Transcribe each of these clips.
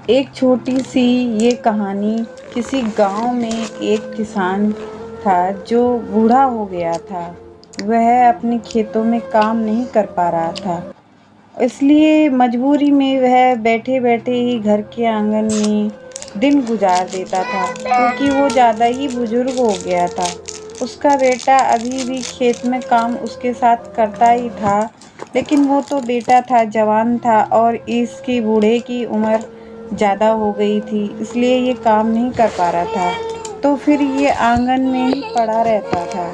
एक छोटी सी ये कहानी। किसी गांव में एक किसान था जो बूढ़ा हो गया था। वह अपने खेतों में काम नहीं कर पा रहा था, इसलिए मजबूरी में वह बैठे बैठे ही घर के आंगन में दिन गुजार देता था, क्योंकि वो ज़्यादा ही बुजुर्ग हो गया था। उसका बेटा अभी भी खेत में काम उसके साथ करता ही था, लेकिन वो तो बेटा था, जवान था, और इसकी बूढ़े की उम्र ज़्यादा हो गई थी, इसलिए ये काम नहीं कर पा रहा था। तो फिर ये आंगन में ही पड़ा रहता था।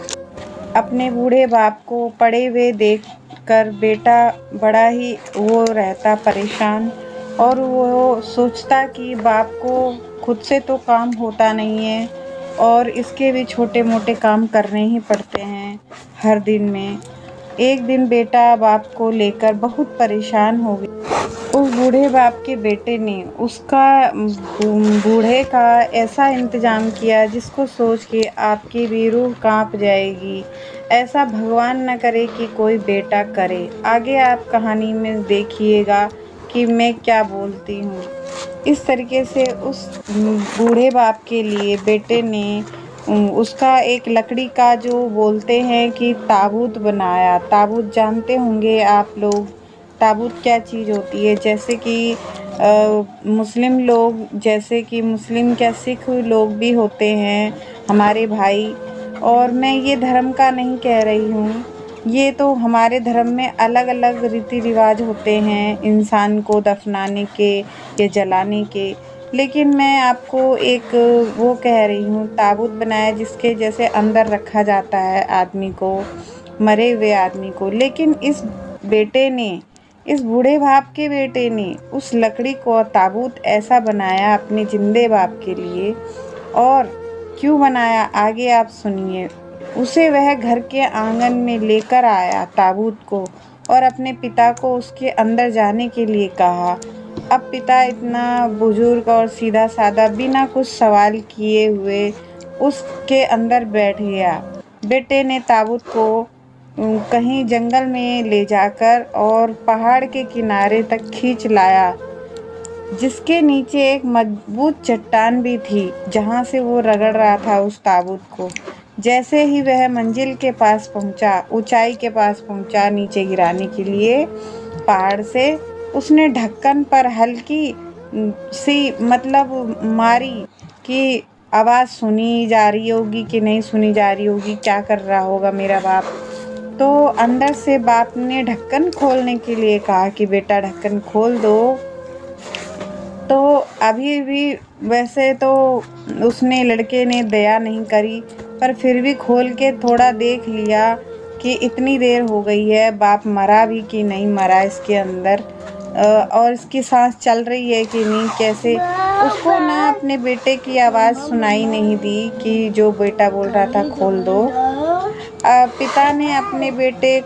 अपने बूढ़े बाप को पड़े हुए देख कर बेटा बड़ा ही वो रहता परेशान, और वो सोचता कि बाप को खुद से तो काम होता नहीं है और इसके भी छोटे मोटे काम करने ही पड़ते हैं हर दिन में। एक दिन बेटा बाप को लेकर बहुत परेशान हो गया। उस बूढ़े बाप के बेटे ने उसका बूढ़े का ऐसा इंतज़ाम किया जिसको सोच के आपकी भी रूह कांप जाएगी। ऐसा भगवान न करे कि कोई बेटा करे। आगे आप कहानी में देखिएगा कि मैं क्या बोलती हूँ। इस तरीके से उस बूढ़े बाप के लिए बेटे ने उसका एक लकड़ी का जो बोलते हैं कि ताबूत बनाया। ताबूत जानते होंगे आप लोग, ताबूत क्या चीज़ होती है। जैसे कि मुस्लिम लोग, जैसे कि मुस्लिम क्या सिख लोग भी होते हैं हमारे भाई। और मैं ये धर्म का नहीं कह रही हूँ, ये तो हमारे धर्म में अलग अलग रीति रिवाज होते हैं इंसान को दफनाने के या जलाने के। लेकिन मैं आपको एक वो कह रही हूँ, ताबूत बनाया जिसके जैसे अंदर रखा जाता है आदमी को, मरे हुए आदमी को। लेकिन बेटे ने इस बूढ़े बाप के बेटे ने उस लकड़ी को ताबूत ऐसा बनाया अपने जिंदे बाप के लिए। और क्यों बनाया आगे आप सुनिए। उसे वह घर के आंगन में लेकर आया ताबूत को, और अपने पिता को उसके अंदर जाने के लिए कहा। अब पिता इतना बुजुर्ग और सीधा साधा बिना कुछ सवाल किए हुए उसके अंदर बैठ गया। बेटे ने ताबूत को कहीं जंगल में ले जाकर और पहाड़ के किनारे तक खींच लाया, जिसके नीचे एक मजबूत चट्टान भी थी जहाँ से वो रगड़ रहा था उस ताबूत को। जैसे ही वह मंजिल के पास पहुँचा, ऊंचाई के पास पहुँचा नीचे गिराने के लिए पहाड़ से, उसने ढक्कन पर हल्की सी मतलब मारी कि आवाज़ सुनी जा रही होगी कि नहीं सुनी जा रही होगी, क्या कर रहा होगा मेरा बाप। तो अंदर से बाप ने ढक्कन खोलने के लिए कहा कि बेटा ढक्कन खोल दो। तो अभी भी वैसे तो उसने लड़के ने दया नहीं करी, पर फिर भी खोल के थोड़ा देख लिया कि इतनी देर हो गई है, बाप मरा भी कि नहीं मरा इसके अंदर, और इसकी सांस चल रही है कि नहीं, कैसे। उसको ना अपने बेटे की आवाज़ सुनाई नहीं दी कि जो बेटा बोल रहा था खोल दो। पिता ने अपने बेटे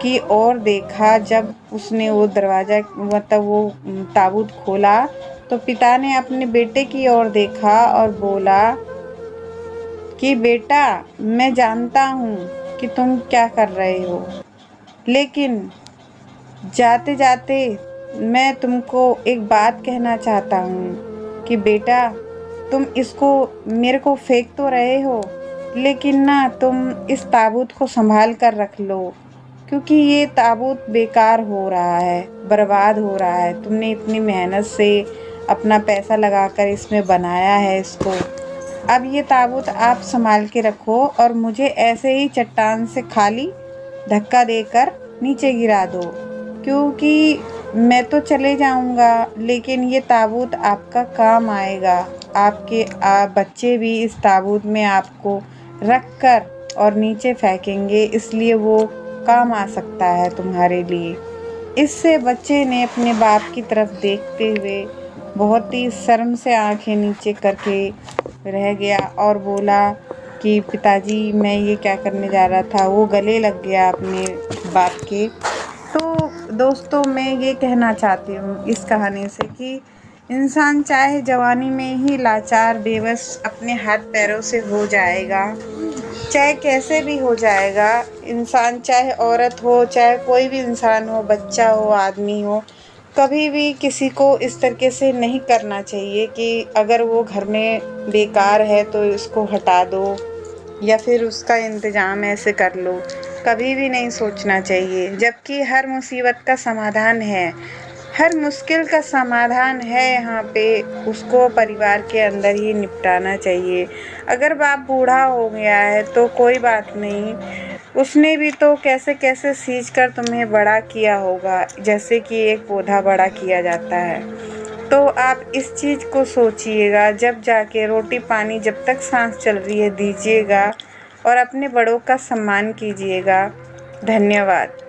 की ओर देखा। जब उसने वो दरवाज़ा मतलब वो ताबूत खोला, तो पिता ने अपने बेटे की ओर देखा और बोला कि बेटा, मैं जानता हूँ कि तुम क्या कर रहे हो, लेकिन जाते जाते मैं तुमको एक बात कहना चाहता हूँ कि बेटा, तुम इसको मेरे को फेंक तो रहे हो, लेकिन ना तुम इस ताबूत को संभाल कर रख लो, क्योंकि ये ताबूत बेकार हो रहा है, बर्बाद हो रहा है। तुमने इतनी मेहनत से अपना पैसा लगाकर इसमें बनाया है इसको। अब ये ताबूत आप संभाल के रखो और मुझे ऐसे ही चट्टान से खाली धक्का देकर नीचे गिरा दो, क्योंकि मैं तो चले जाऊंगा, लेकिन ये ताबूत आपका काम आएगा। आपके बच्चे भी इस ताबूत में आपको रख कर और नीचे फेंकेंगे, इसलिए वो काम आ सकता है तुम्हारे लिए। इससे बच्चे ने अपने बाप की तरफ देखते हुए बहुत ही शर्म से आंखें नीचे करके रह गया और बोला कि पिताजी, मैं ये क्या करने जा रहा था। वो गले लग गया अपने बाप के। तो दोस्तों, मैं ये कहना चाहती हूँ इस कहानी से कि इंसान चाहे जवानी में ही लाचार बेबस अपने हाथ पैरों से हो जाएगा, चाहे कैसे भी हो जाएगा इंसान, चाहे औरत हो चाहे कोई भी इंसान हो, बच्चा हो आदमी हो, कभी भी किसी को इस तरीके से नहीं करना चाहिए कि अगर वो घर में बेकार है तो इसको हटा दो या फिर उसका इंतज़ाम ऐसे कर लो। कभी भी नहीं सोचना चाहिए, जबकि हर मुसीबत का समाधान है, हर मुश्किल का समाधान है यहाँ पे, उसको परिवार के अंदर ही निपटाना चाहिए। अगर बाप बूढ़ा हो गया है तो कोई बात नहीं, उसने भी तो कैसे-कैसे सींच कर तुम्हें बड़ा किया होगा, जैसे कि एक पौधा बड़ा किया जाता है। तो आप इस चीज़ को सोचिएगा, जब जाके रोटी पानी जब तक सांस चल रही है दीजिएगा और अपने बड़ों का सम्मान कीजिएगा। धन्यवाद।